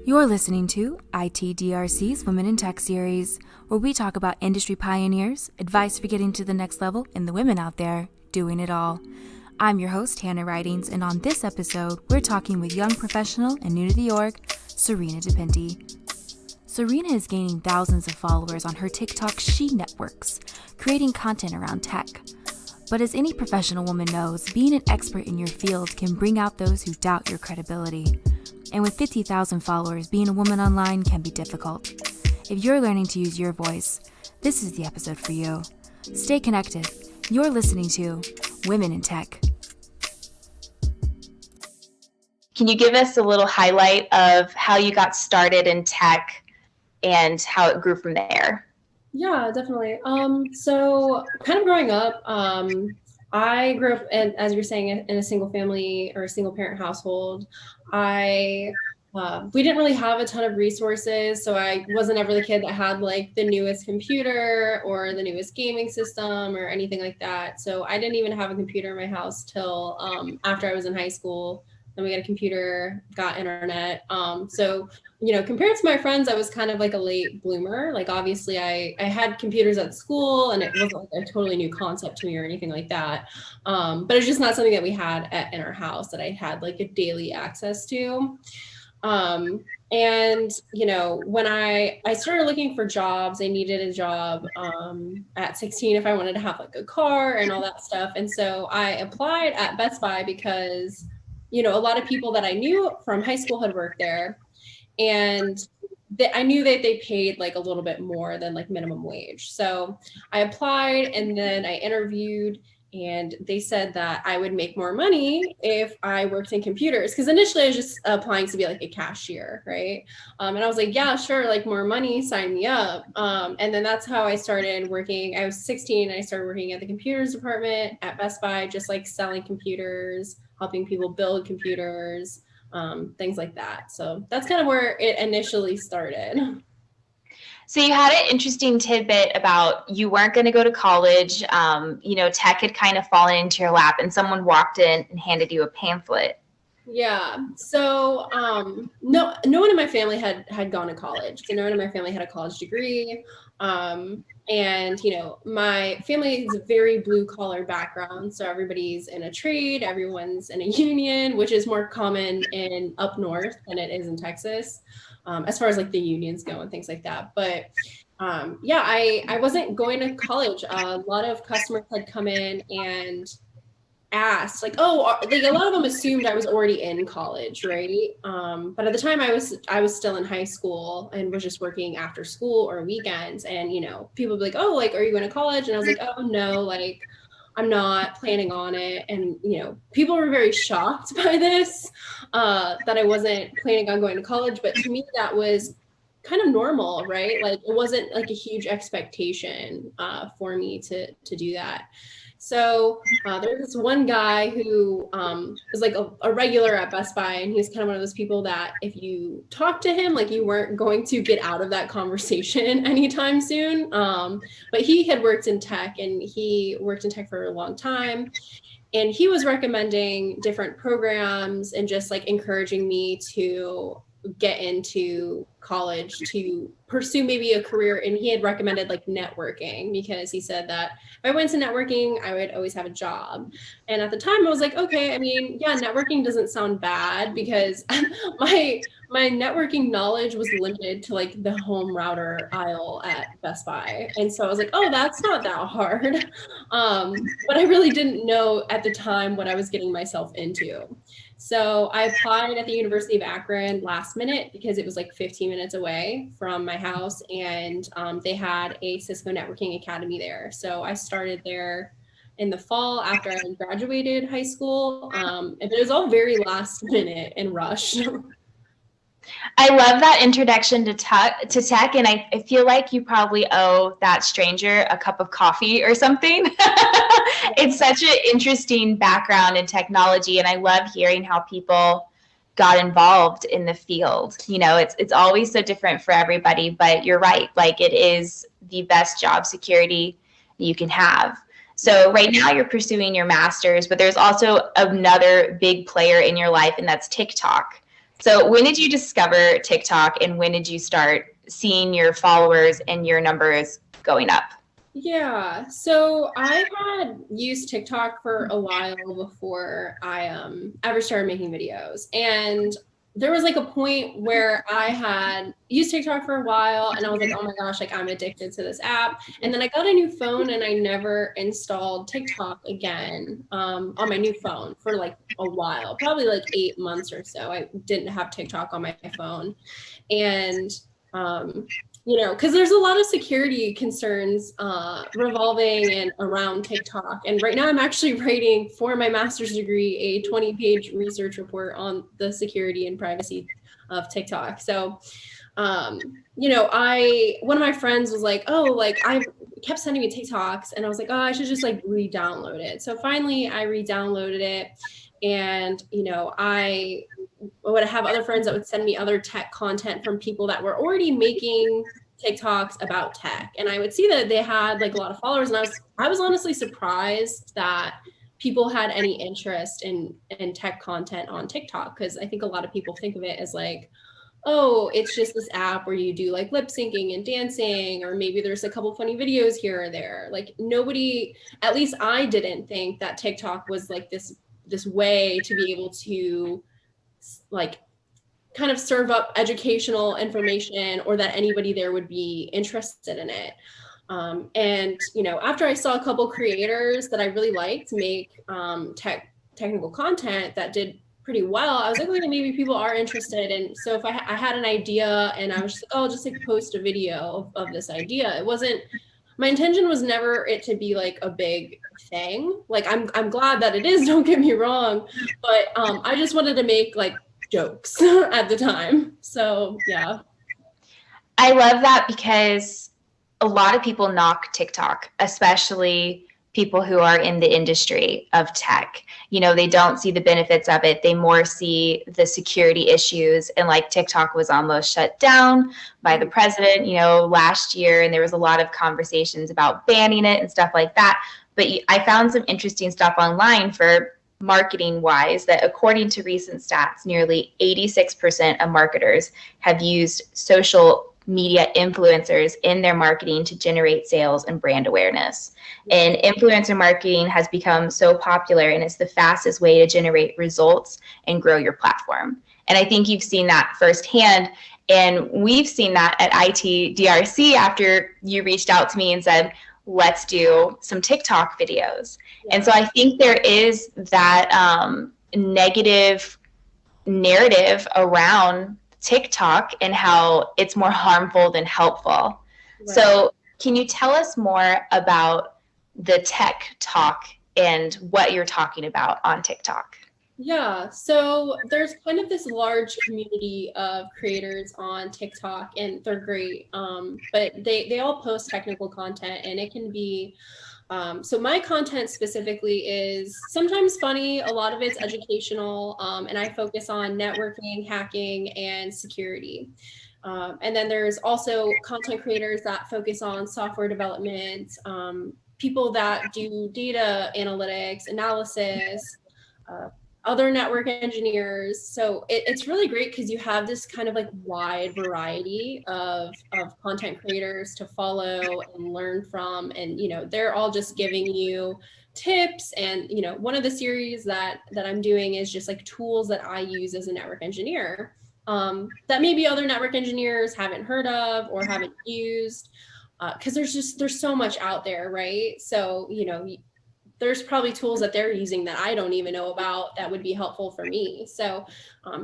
You're listening to ITDRC's Women in Tech series, where we talk about industry pioneers, advice for getting to the next level, and the women out there doing it all. I'm your host, Hannah Ridings, and on this episode, we're talking with young professional and new to the org, Serena DiPenti. Serena is gaining thousands of followers on her TikTok She Networks, creating content around tech. But as any professional woman knows, being an expert in your field can bring out those who doubt your credibility. And with 50,000 followers, being a woman online can be difficult. If you're learning to use your voice, this is the episode for you. Stay connected. You're listening to Women in Tech. Can you give us a little highlight of how you got started in tech and how it grew from there? Yeah, definitely. So kind of growing up, I grew up, as you're saying, in a single family or a single parent household. We didn't really have a ton of resources, so I wasn't ever the kid that had like the newest computer or the newest gaming system or anything like that. So I didn't even have a computer in my house till after I was in high school. Then we got a computer, got internet. So, compared to my friends, I was kind of like a late bloomer. Like, obviously, I had computers at school, and it wasn't like a totally new concept to me or anything like that. But it's just not something that we had in our house that I had like a daily access to. And, when I started looking for jobs, I needed a job at 16 if I wanted to have like a car and all that stuff. And so I applied at Best Buy because a lot of people that I knew from high school had worked there, and I knew that they paid like a little bit more than like minimum wage. So I applied and then I interviewed, and they said that I would make more money if I worked in computers. Because initially I was just applying to be like a cashier, right? And I was like, yeah, sure, like more money, sign me up. And then that's how I started working. I was 16 and I started working at the computers department at Best Buy, just like selling computers, helping people build computers, things like that. So that's kind of where it initially started. So you had an interesting tidbit about you weren't going to go to college. Tech had kind of fallen into your lap and someone walked in and handed you a pamphlet. Yeah. So no one in my family had gone to college. So no one in my family had a college degree. And, my family is a very blue collar background. So everybody's in a trade, everyone's in a union, which is more common in up north than it is in Texas, as far as like the unions go and things like that. But I wasn't going to college. A lot of customers had come in and asked like, a lot of them assumed I was already in college, right? But at the time I was still in high school and was just working after school or weekends, and people would be like, oh, like, are you going to college? And I was like, oh no, like I'm not planning on it. And people were very shocked by this, that I wasn't planning on going to college. But to me that was kind of normal, right? Like it wasn't like a huge expectation for me to do that. So there's this one guy who was like a regular at Best Buy, and he's kind of one of those people that if you talk to him, like you weren't going to get out of that conversation anytime soon. But he had worked in tech, and he worked in tech for a long time. And he was recommending different programs and just like encouraging me to get into college to pursue maybe a career. And he had recommended like networking, because he said that if I went to networking, I would always have a job. And at the time I was like, okay, I mean, yeah, networking doesn't sound bad, because my networking knowledge was limited to like the home router aisle at Best Buy. And so I was like, oh, that's not that hard. But I really didn't know at the time what I was getting myself into. So I applied at the University of Akron last minute, because it was like 15 minutes away from my house, and they had a Cisco networking academy there. So I started there in the fall after I graduated high school. But it was all very last minute and rushed. I love that introduction to tech, and I feel like you probably owe that stranger a cup of coffee or something. It's such an interesting background in technology, and I love hearing how people got involved in the field. It's always so different for everybody, but you're right. Like it is the best job security you can have. So right now you're pursuing your master's, but there's also another big player in your life, and that's TikTok. So when did you discover TikTok, and when did you start seeing your followers and your numbers going up? Yeah, so I had used TikTok for a while before I ever started making videos. And there was like a point where I had used TikTok for a while and I was like, oh my gosh, like I'm addicted to this app. And then I got a new phone and I never installed TikTok again on my new phone for like a while, probably like 8 months or so. I didn't have TikTok on my phone. And because there's a lot of security concerns revolving and around TikTok. And right now I'm actually writing for my master's degree a 20-page research report on the security and privacy of TikTok. So, one of my friends was like, oh, like I kept sending me TikToks and I was like, oh, I should just like re-download it. So finally I re-downloaded it. And, I would have other friends that would send me other tech content from people that were already making TikToks about tech. And I would see that they had like a lot of followers. And I was honestly surprised that people had any interest in tech content on TikTok. Cause I think a lot of people think of it as like, oh, it's just this app where you do like lip syncing and dancing, or maybe there's a couple funny videos here or there. Like nobody, at least I didn't think that TikTok was like this way to be able to like kind of serve up educational information, or that anybody there would be interested in it. And after I saw a couple creators that I really liked make technical content that did pretty well, I was like, okay, maybe people are interested. And so if I had an idea and I was just like, oh, I'll just like post a video of this idea. My intention was never it to be like a big thing. Like I'm glad that it is, don't get me wrong, but I just wanted to make like jokes at the time. So yeah. I love that because a lot of people knock TikTok, especially people who are in the industry of tech. They don't see the benefits of it. They more see the security issues. And like TikTok was almost shut down by the president, last year. And there was a lot of conversations about banning it and stuff like that. But I found some interesting stuff online for marketing wise that according to recent stats, nearly 86% of marketers have used social media influencers in their marketing to generate sales and brand awareness. And influencer marketing has become so popular, and it's the fastest way to generate results and grow your platform. And I think you've seen that firsthand. And we've seen that at ITDRC after you reached out to me and said, let's do some TikTok videos. Yeah. And so I think there is that negative narrative around TikTok and how it's more harmful than helpful. Right. So can you tell us more about the tech talk and what you're talking about on TikTok? Yeah, so there's kind of this large community of creators on TikTok, and they're great, but they all post technical content, and it can be, so my content specifically is sometimes funny, a lot of it's educational, and I focus on networking, hacking, and security. And then there's also content creators that focus on software development, people that do data analytics, analysis, other network engineers. So it's really great because you have this kind of like wide variety of content creators to follow and learn from. And, they're all just giving you tips. And, one of the series that I'm doing is just like tools that I use as a network engineer that maybe other network engineers haven't heard of or haven't used, because there's so much out there, right? So, there's probably tools that they're using that I don't even know about that would be helpful for me. So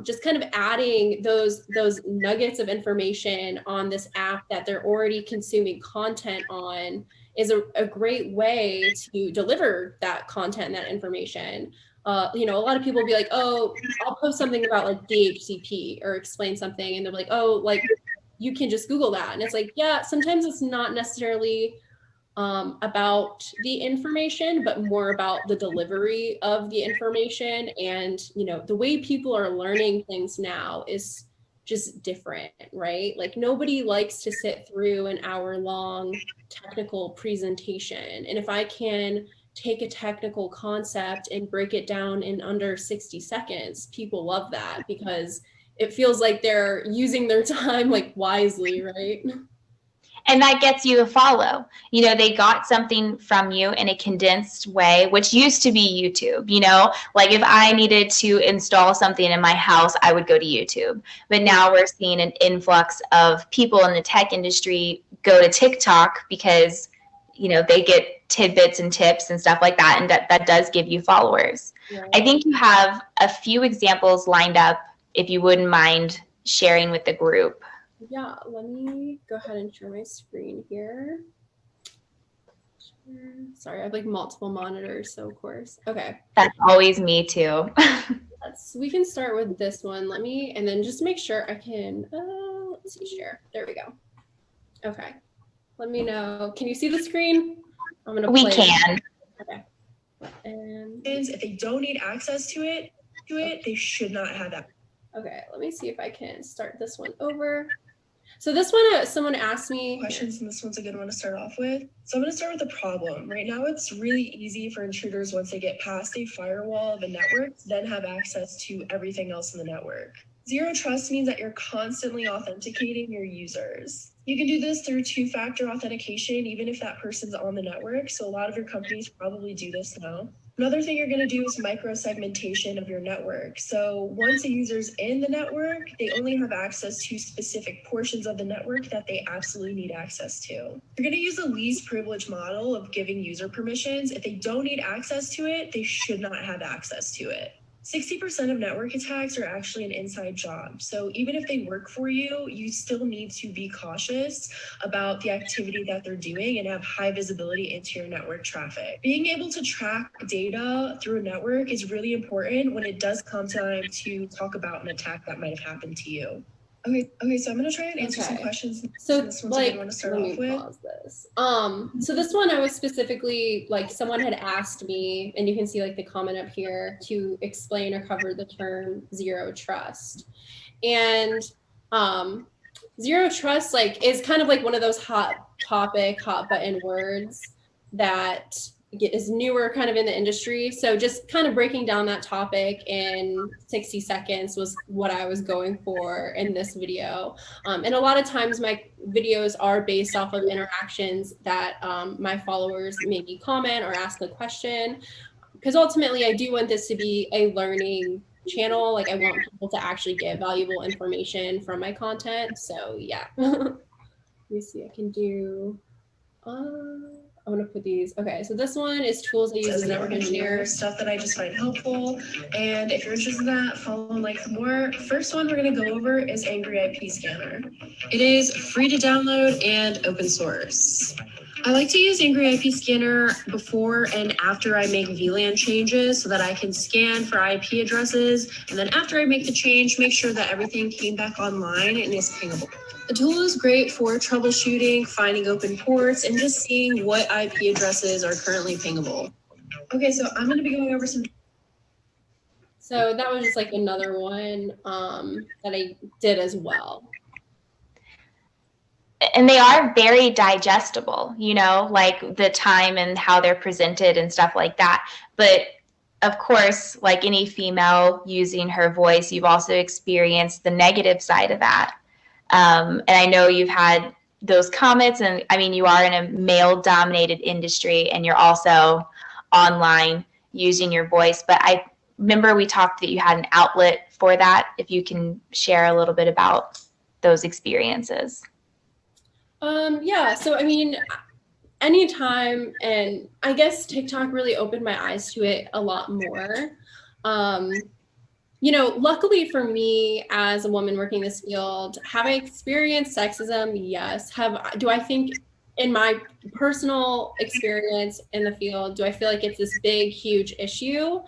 just kind of adding those nuggets of information on this app that they're already consuming content on is a great way to deliver that content and that information. A lot of people will be like, oh, I'll post something about like DHCP or explain something. And they're like, oh, like you can just Google that. And it's like, yeah, sometimes it's not necessarily about the information, but more about the delivery of the information. And, the way people are learning things now is just different, right? Like nobody likes to sit through an hour-long technical presentation. And if I can take a technical concept and break it down in under 60 seconds, people love that because it feels like they're using their time like wisely, right? And that gets you a follow. You know, they got something from you in a condensed way, which used to be YouTube. You know, like if I needed to install something in my house, I would go to YouTube. But now we're seeing an influx of people in the tech industry go to TikTok because, you know, they get tidbits and tips and stuff like that. And that does give you followers. Right. I think you have a few examples lined up, if you wouldn't mind sharing with the group. Yeah, let me go ahead and share my screen here. Sorry, I have like multiple monitors, so of course. Okay. That's always me too. We can start with this one. And then just make sure I can, let's see, share. There we go. Okay. Let me know. Can you see the screen? I'm gonna play. We can. Okay. And if they don't need access to it, they should not have that. Okay, let me see if I can start this one over. So this one, someone asked me questions, and this one's a good one to start off with. So I'm going to start with the problem. Right now, it's really easy for intruders, once they get past a firewall of a network, to then have access to everything else in the network. Zero trust means that you're constantly authenticating your users. You can do this through two-factor authentication, even if that person's on the network. So a lot of your companies probably do this now. Another thing you're going to do is micro-segmentation of your network. So once a user's in the network, they only have access to specific portions of the network that they absolutely need access to. You're going to use the least privilege model of giving user permissions. If they don't need access to it, they should not have access to it. 60% of network attacks are actually an inside job. So even if they work for you, you still need to be cautious about the activity that they're doing and have high visibility into your network traffic. Being able to track data through a network is really important when it does come time to talk about an attack that might have happened to you. Okay, so I'm gonna try and answer some questions. So this one's a good one to start off with. Pause this. So this one I was specifically, like, someone had asked me, and you can see like the comment up here, to explain or cover the term zero trust. And zero trust is kind of like one of those hot button words that is newer kind of in the industry. So just kind of breaking down that topic in 60 seconds was what I was going for in this video. And a lot of times my videos are based off of interactions that my followers maybe comment or ask a question, because ultimately I do want this to be a learning channel. Like, I want people to actually get valuable information from my content. So yeah. Let me see, I can do, I want to put these. Okay, so this one is tools I use as a network engineer. Stuff that I just find helpful. And if you're interested in that, follow and like for more. First one we're going to go over is Angry IP Scanner. It is free to download and open source. I like to use Angry IP Scanner before and after I make VLAN changes so that I can scan for IP addresses. And then after I make the change, make sure that everything came back online and is pingable. The tool is great for troubleshooting, finding open ports, and just seeing what IP addresses are currently pingable. Okay, so I'm going to be going over some. So that was just like another one that I did as well. And they are very digestible, you know, like the time and how they're presented and stuff like that. But of course, like any female using her voice, you've also experienced the negative side of that. And I know you've had those comments, and I mean, you are in a male-dominated industry, and you're also online using your voice. But I remember we talked that you had an outlet for that. If you can share a little bit about those experiences. Yeah, so I mean, anytime, and I guess TikTok really opened my eyes to it a lot more. You know, luckily for me as a woman working this field, have I experienced sexism? Yes. Do I think in my personal experience in the field, do I feel like it's this big, huge issue?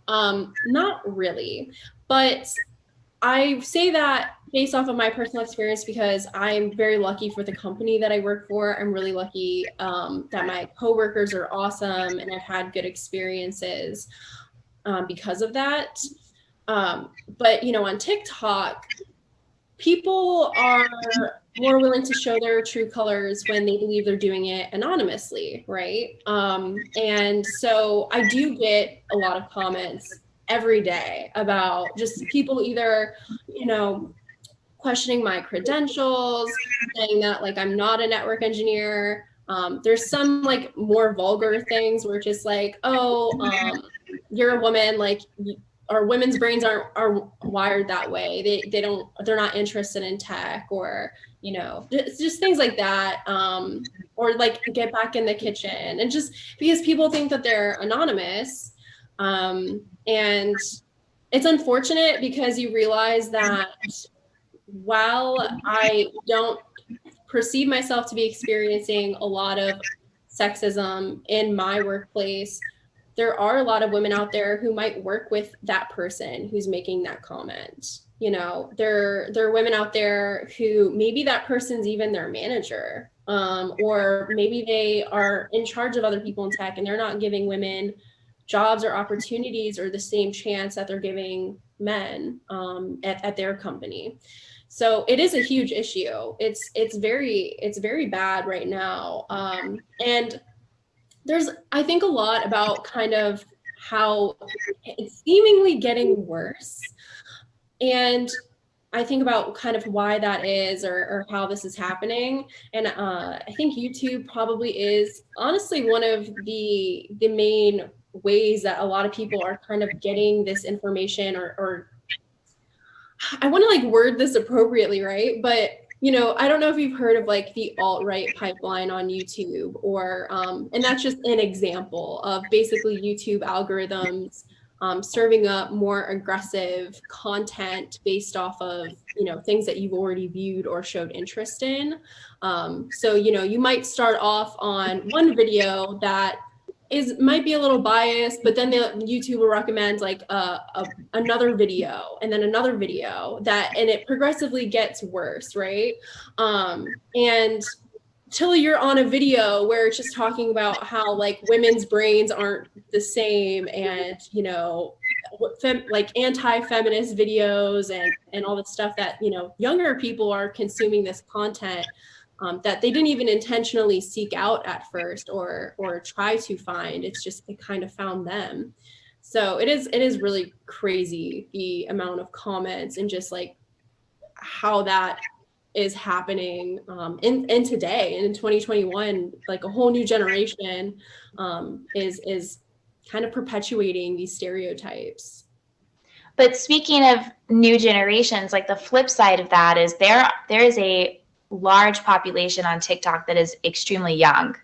Not really, but I say that based off of my personal experience because I'm very lucky for the company that I work for. I'm really lucky that my coworkers are awesome and I've had good experiences because of that. But, you know, on TikTok, people are more willing to show their true colors when they believe they're doing it anonymously, right? And so I do get a lot of comments every day about just people either, you know, questioning my credentials, saying that like I'm not a network engineer. There's some like more vulgar things where just like, oh, you're a woman, like, or women's brains are wired that way. They're not interested in tech, or, you know, just things like that. Or like get back in the kitchen, and just because people think that they're anonymous. And it's unfortunate because you realize that while I don't perceive myself to be experiencing a lot of sexism in my workplace, there are a lot of women out there who might work with that person who's making that comment. You know, there are women out there who maybe that person's even their manager, or maybe they are in charge of other people in tech and they're not giving women jobs or opportunities or the same chance that they're giving men at their company. So it is a huge issue. It's very bad right now. And there's, I think, a lot about kind of how it's seemingly getting worse. And I think about kind of why that is, or how this is happening. And I think YouTube probably is honestly one of the main ways that a lot of people are kind of getting this information, or I want to like word this appropriately, right? But, you know, I don't know if you've heard of like the alt-right pipeline on YouTube, or, and that's just an example of basically YouTube algorithms serving up more aggressive content based off of, you know, things that you've already viewed or showed interest in. So, you know, you might start off on one video that might be a little biased, but then YouTube will recommend like another video, and then another video, and it progressively gets worse, right? And till you're on a video where it's just talking about how like women's brains aren't the same, and, you know, like anti-feminist videos and all the stuff that, you know, younger people are consuming this content that they didn't even intentionally seek out at first or try to find. It's just, it kind of found them. So it is really crazy, the amount of comments and just like how that is happening in today, and in 2021, like a whole new generation is kind of perpetuating these stereotypes. But speaking of new generations, like the flip side of that is there is a large population on TikTok that is extremely young.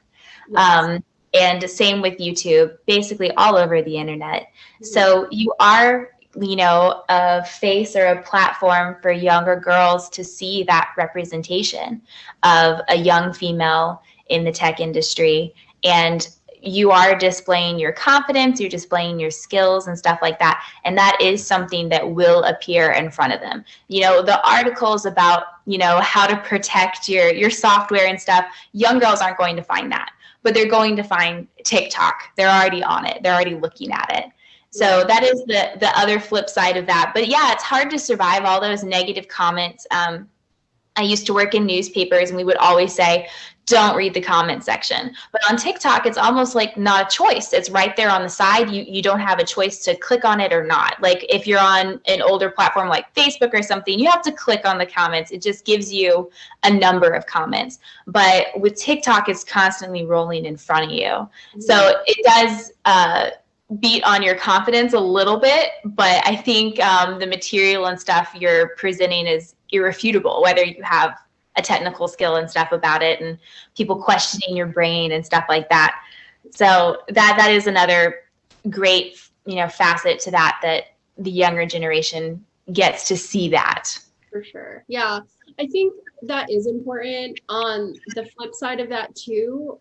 Yes. And same with YouTube, basically all over the internet. Mm-hmm. So you are, you know, a face or a platform for younger girls to see that representation of a young female in the tech industry. And you are displaying your confidence, you're displaying your skills and stuff like that. And that is something that will appear in front of them. You know, the articles about, you know, how to protect your software and stuff, young girls aren't going to find that, but they're going to find TikTok. They're already on it. They're already looking at it. So that is the other flip side of that. But yeah, it's hard to survive all those negative comments. I used to work in newspapers, and we would always say, don't read the comment section. But on TikTok, it's almost like not a choice. It's right there on the side. You don't have a choice to click on it or not. Like if you're on an older platform like Facebook or something, you have to click on the comments. It just gives you a number of comments. But with TikTok, it's constantly rolling in front of you. Mm-hmm. So it does beat on your confidence a little bit, but I think the material and stuff you're presenting is irrefutable, whether you have a technical skill and stuff about it and people questioning your brain and stuff like that. So that is another great, you know, facet to that the younger generation gets to see that. For sure. Yeah. I think that is important. On the flip side of that too,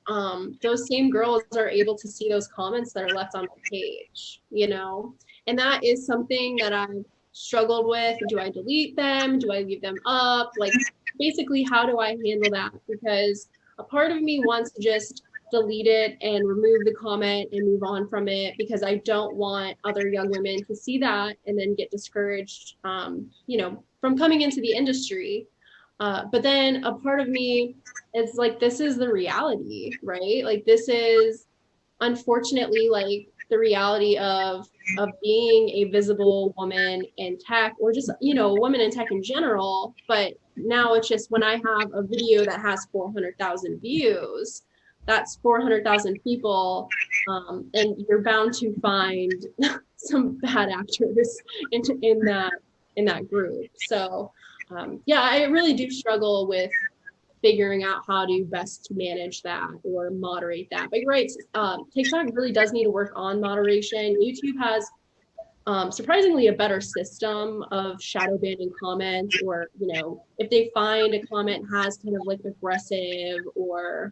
those same girls are able to see those comments that are left on the page, you know, and that is something that I've struggled with. Do I delete them? Do I leave them up? Like, basically, how do I handle that? Because a part of me wants to just delete it and remove the comment and move on from it, because I don't want other young women to see that and then get discouraged, you know, from coming into the industry. But then a part of me is like, this is the reality, right? Like, this is unfortunately like the reality of being a visible woman in tech, or just, a woman in tech in general. But now it's just, when I have a video that has 400,000 views, that's 400,000 people, and you're bound to find some bad actors in that group. So yeah, I really do struggle with figuring out how to best manage that or moderate that. But you're right, TikTok really does need to work on moderation. YouTube has surprisingly a better system of shadow banning comments, or if they find a comment has kind of like aggressive, or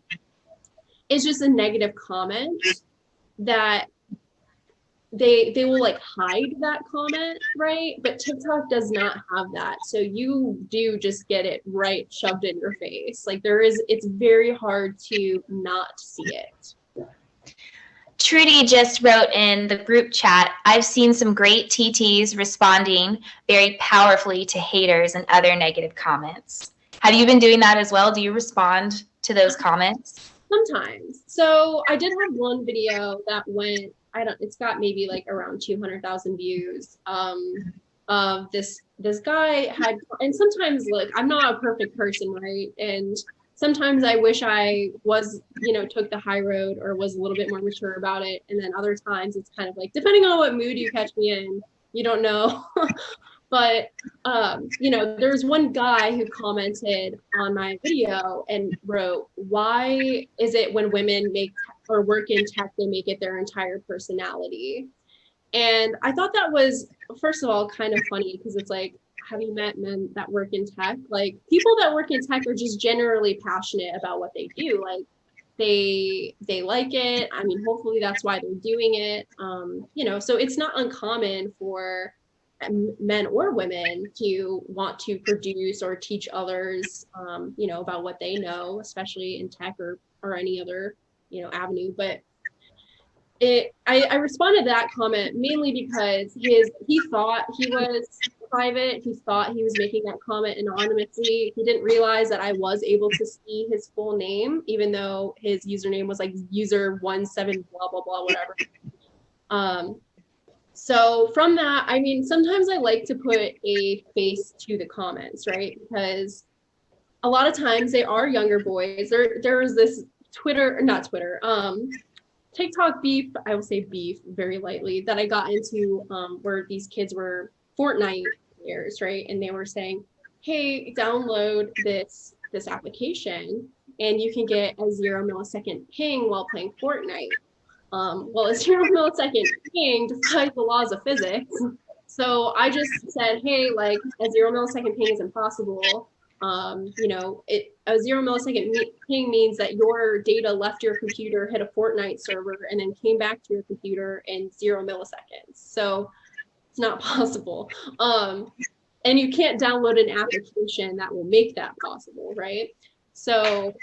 it's just a negative comment, that they will like hide that comment, right? But TikTok does not have that. So you do just get it right shoved in your face. Like it's very hard to not see it. Trudy just wrote in the group chat, I've seen some great TTs responding very powerfully to haters and other negative comments. Have you been doing that as well? Do you respond to those comments? Sometimes. So I did have one video that went, it's got maybe like around 200,000 views. Of this guy had, and sometimes, look, I'm not a perfect person, right? And sometimes I wish I was, took the high road or was a little bit more mature about it. And then other times it's kind of like, depending on what mood you catch me in, you don't know. But, there's one guy who commented on my video and wrote, why is it when women make or work in tech, they make it their entire personality? And I thought that was, first of all, kind of funny, because it's like, have you met men that work in tech? Like, people that work in tech are just generally passionate about what they do. Like, they like it. I mean, hopefully that's why they're doing it. So it's not uncommon for men or women to want to produce or teach others, about what they know, especially in tech or any other, avenue. But I responded to that comment mainly because he thought he was private. He thought he was making that comment anonymously. He didn't realize that I was able to see his full name, even though his username was like user17 blah blah blah whatever. So from that, I mean, sometimes I like to put a face to the comments, right? Because a lot of times they are younger boys. There was this TikTok beef, I will say beef very lightly, that I got into, where these kids were Fortnite players, right? And they were saying, hey, download this application and you can get a 0 millisecond ping while playing Fortnite. Well, a 0 millisecond ping defies the laws of physics. So I just said, hey, like, a 0 millisecond ping is impossible. A 0 millisecond ping means that your data left your computer, hit a Fortnite server, and then came back to your computer in 0 milliseconds. So it's not possible. And you can't download an application that will make that possible, right? So,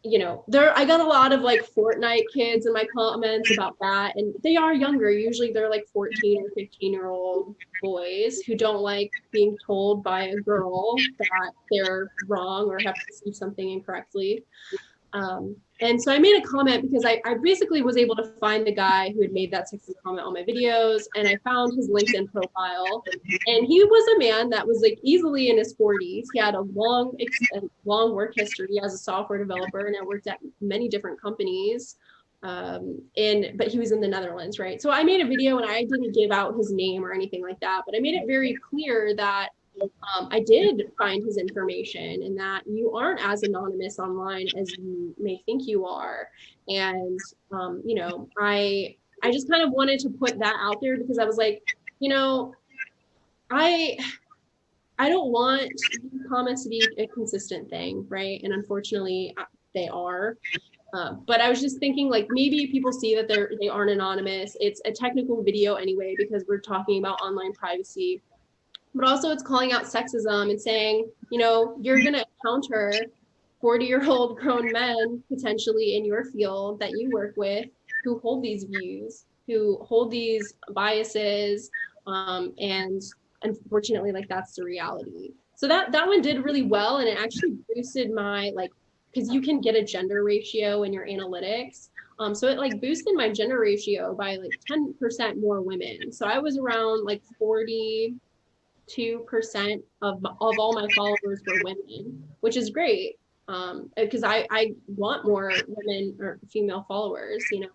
I got a lot of like Fortnite kids in my comments about that, and they are younger. Usually they're like 14 or 15-year-old boys who don't like being told by a girl that they're wrong or have perceived something incorrectly. And so I made a comment because I basically was able to find the guy who had made that sexist comment on my videos, and I found his LinkedIn profile, and he was a man that was like easily in his 40s. He had a long work history as a software developer, and I worked at many different companies. But he was in the Netherlands, right? So I made a video and I didn't give out his name or anything like that, but I made it very clear that I did find his information and that you aren't as anonymous online as you may think you are. And, I just kind of wanted to put that out there because I was like, I don't want comments to be a consistent thing, right? And unfortunately, they are. But I was just thinking, like, maybe people see that they aren't anonymous. It's a technical video anyway, because we're talking about online privacy. But also it's calling out sexism and saying, you're going to encounter 40-year-old grown men potentially in your field that you work with who hold these views, who hold these biases. And unfortunately, like, that's the reality. So that one did really well. And it actually boosted my, like, because you can get a gender ratio in your analytics. So it like boosted my gender ratio by like 10% more women. So I was around like 42% of all my followers were women, which is great. Because I want more women or female followers, you know.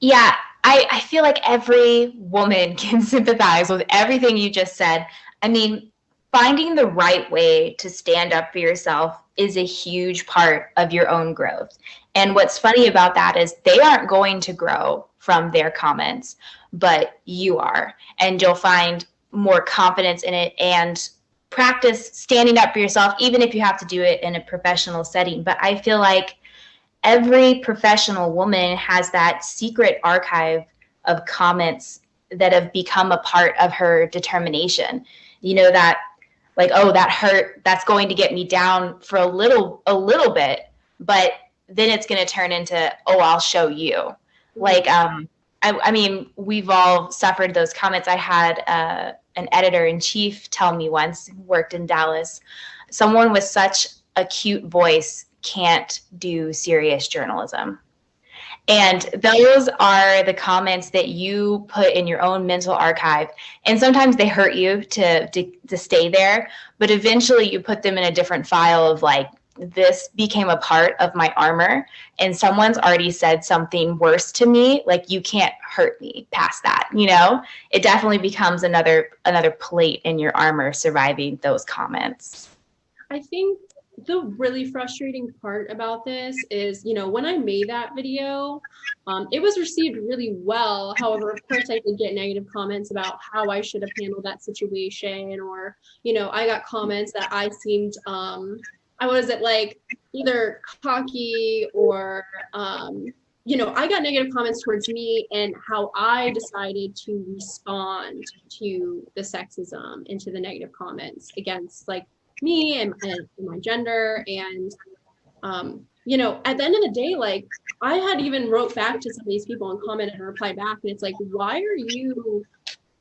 Yeah, I feel like every woman can sympathize with everything you just said. I mean, finding the right way to stand up for yourself is a huge part of your own growth. And what's funny about that is they aren't going to grow from their comments, but you are. And you'll find more confidence in it and practice standing up for yourself, even if you have to do it in a professional setting. But I feel like every professional woman has that secret archive of comments that have become a part of her determination. You know, that like, oh, that hurt, that's going to get me down for a little bit, but then it's going to turn into, oh, I'll show you. Like, I mean, we've all suffered those comments. I had an editor-in-chief tell me once, who worked in Dallas, someone with such a cute voice can't do serious journalism. And those are the comments that you put in your own mental archive. And sometimes they hurt you to stay there, but eventually you put them in a different file of like, this became a part of my armor and someone's already said something worse to me. Like, you can't hurt me past that. You know, it definitely becomes another plate in your armor surviving those comments. I think the really frustrating part about this is, you know, when I made that video, it was received really well. However, of course, I did get negative comments about how I should have handled that situation, or, you know, I got comments that I seemed, I wasn't like either cocky or, you know, I got negative comments towards me and how I decided to respond to the sexism and to the negative comments against like me and my gender. And you know, at the end of the day, like, I had even wrote back to some of these people and commented and replied back, and it's like, why are you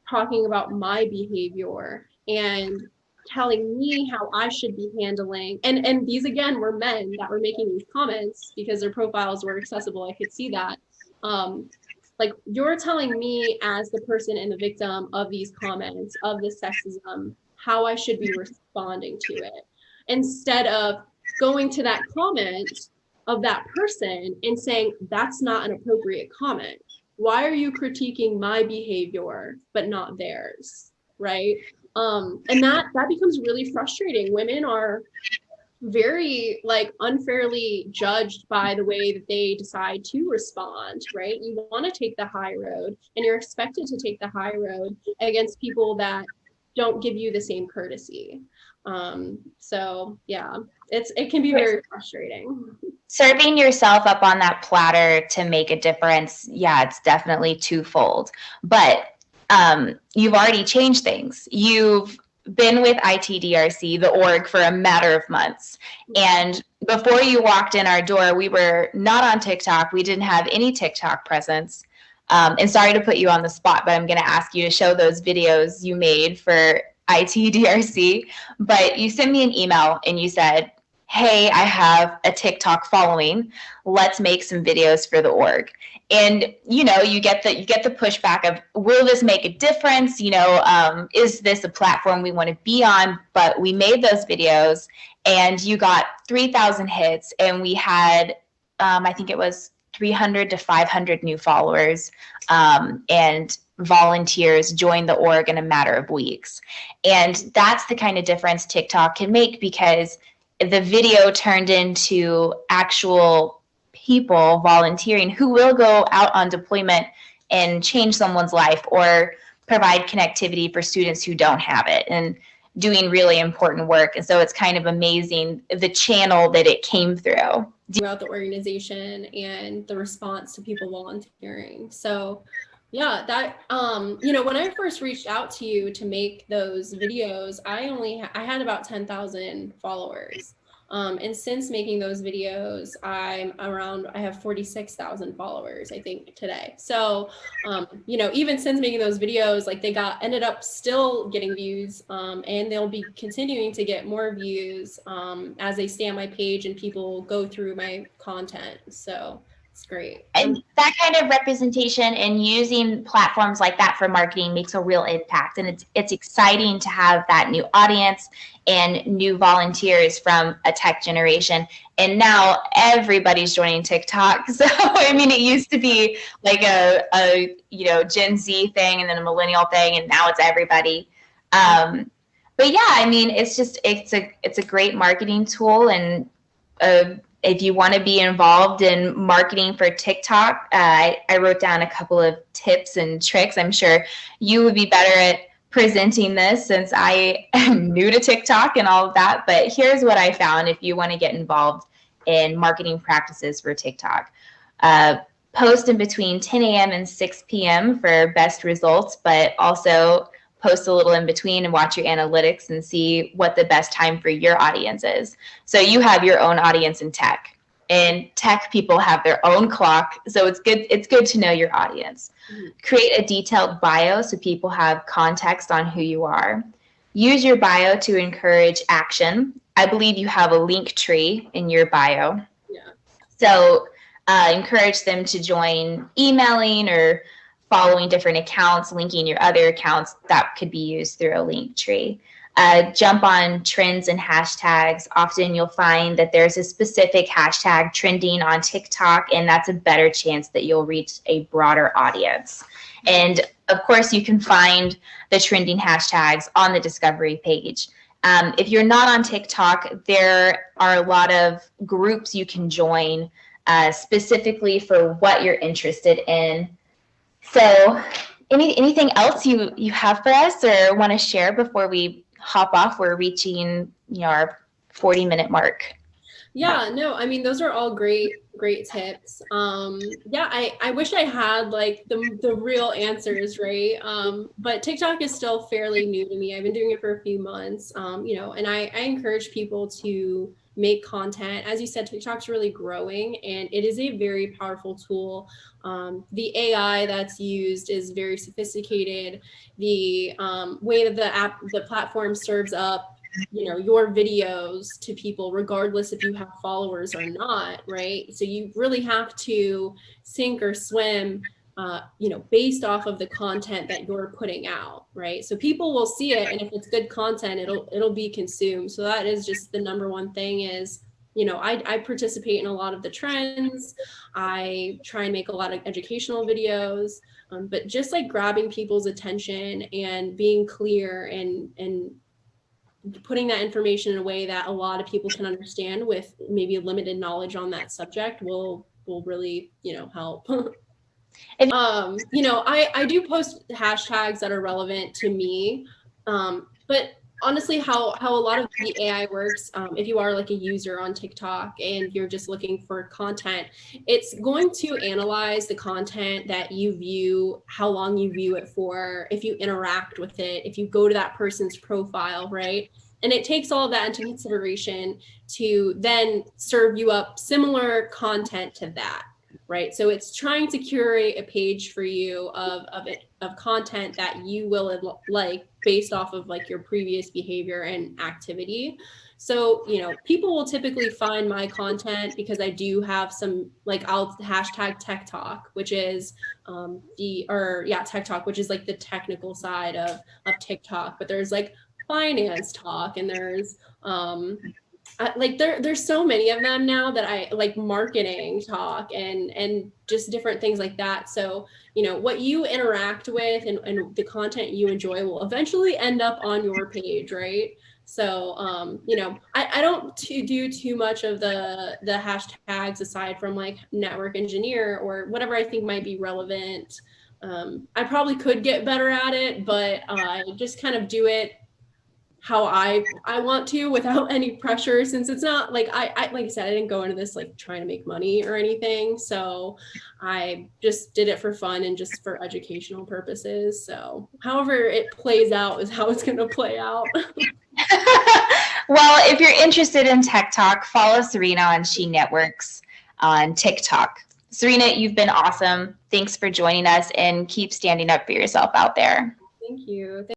talking about my behavior and telling me how I should be handling, and these again were men that were making these comments because their profiles were accessible, I could see that. Like, you're telling me as the person and the victim of these comments, of the sexism, how I should be responding to it, instead of going to that comment of that person and saying, that's not an appropriate comment. Why are you critiquing my behavior but not theirs, right? And that becomes really frustrating. Women are very like unfairly judged by the way that they decide to respond, right? You want to take the high road and you're expected to take the high road against people that don't give you the same courtesy. So yeah, it can be very frustrating. Serving yourself up on that platter to make a difference, yeah, it's definitely twofold. But you've already changed things. You've been with ITDRC, the org, for a matter of months. And before you walked in our door, we were not on TikTok. We didn't have any TikTok presence. And sorry to put you on the spot, but I'm going to ask you to show those videos you made for ITDRC. But you sent me an email and you said, hey, I have a TikTok following. Let's make some videos for the org. And, you know, you get the pushback of, will this make a difference? You know, is this a platform we want to be on? But we made those videos and you got 3,000 hits and we had, I think it was 300 to 500 new followers, and volunteers joined the org in a matter of weeks. And that's the kind of difference TikTok can make, because the video turned into actual people volunteering who will go out on deployment and change someone's life or provide connectivity for students who don't have it, and doing really important work. And so it's kind of amazing the channel that it came through. Throughout the organization and the response to people volunteering. So yeah, that, you know, when I first reached out to you to make those videos, I had about 10,000 followers. And since making those videos, I have 46,000 followers, I think, today. So, you know, even since making those videos, like, they ended up still getting views, and they'll be continuing to get more views as they stay on my page and people go through my content. So It's great. And that kind of representation and using platforms like that for marketing makes a real impact. And it's exciting to have that new audience and new volunteers from a tech generation. And now everybody's joining TikTok. So, I mean, it used to be like a Gen Z thing and then a millennial thing, and now it's everybody. But yeah, I mean, it's a great marketing tool. And if you want to be involved in marketing for TikTok, I wrote down a couple of tips and tricks. I'm sure you would be better at presenting this since I am new to TikTok and all of that. But here's what I found if you want to get involved in marketing practices for TikTok. Post in between 10 a.m. and 6 p.m. for best results, but also post a little in between and watch your analytics and see what the best time for your audience is. So you have your own audience in tech, and tech people have their own clock. So it's good to know your audience. Mm-hmm. Create a detailed bio so people have context on who you are. Use your bio to encourage action. I believe you have a link tree in your bio. Yeah. So encourage them to join emailing or following different accounts, linking your other accounts that could be used through a link tree. Jump on trends and hashtags. Often you'll find that there's a specific hashtag trending on TikTok, and that's a better chance that you'll reach a broader audience. And of course, you can find the trending hashtags on the discovery page. If you're not on TikTok, there are a lot of groups you can join specifically for what you're interested in. So anything else you have for us or want to share before we hop off? We're reaching our 40-minute mark. Yeah, no, I mean, those are all great tips. I wish I had like the real answers, right? But TikTok is still fairly new to me. I've been doing it for a few months, and I encourage people to make content. As you said, TikTok's really growing and it is a very powerful tool. The AI that's used is very sophisticated. The way that the platform serves up your videos to people, regardless if you have followers or not, right? So you really have to sink or swim, based off of the content that you're putting out, right? So people will see it, and if it's good content, it'll be consumed. So that is just the number one thing is, I participate in a lot of the trends. I try and make a lot of educational videos, but just like grabbing people's attention and being clear and putting that information in a way that a lot of people can understand with maybe limited knowledge on that subject will really, help. I do post hashtags that are relevant to me, but honestly, how a lot of the AI works, if you are like a user on TikTok and you're just looking for content, it's going to analyze the content that you view, how long you view it for, if you interact with it, if you go to that person's profile, right? And it takes all of that into consideration to then serve you up similar content to that, right? So it's trying to curate a page for you of content that you will like based off of like your previous behavior and activity. So, people will typically find my content because I do have some, like I'll hashtag Tech Talk, which is Tech Talk, which is like the technical side of TikTok, but there's like finance talk and there's there's so many of them now that I like, marketing talk and just different things like that. So, what you interact with and the content you enjoy will eventually end up on your page, right? So, I don't do too much of the hashtags aside from like network engineer or whatever I think might be relevant. I probably could get better at it, but I just kind of do it how I want to without any pressure, since it's not like I like I said, I didn't go into this like trying to make money or anything. So I just did it for fun and just for educational purposes. So however it plays out is how it's going to play out. Well, if you're interested in Tech Talk, follow Serena on She Networks on TikTok. Serena, you've been awesome. Thanks for joining us and keep standing up for yourself out there. Thank you.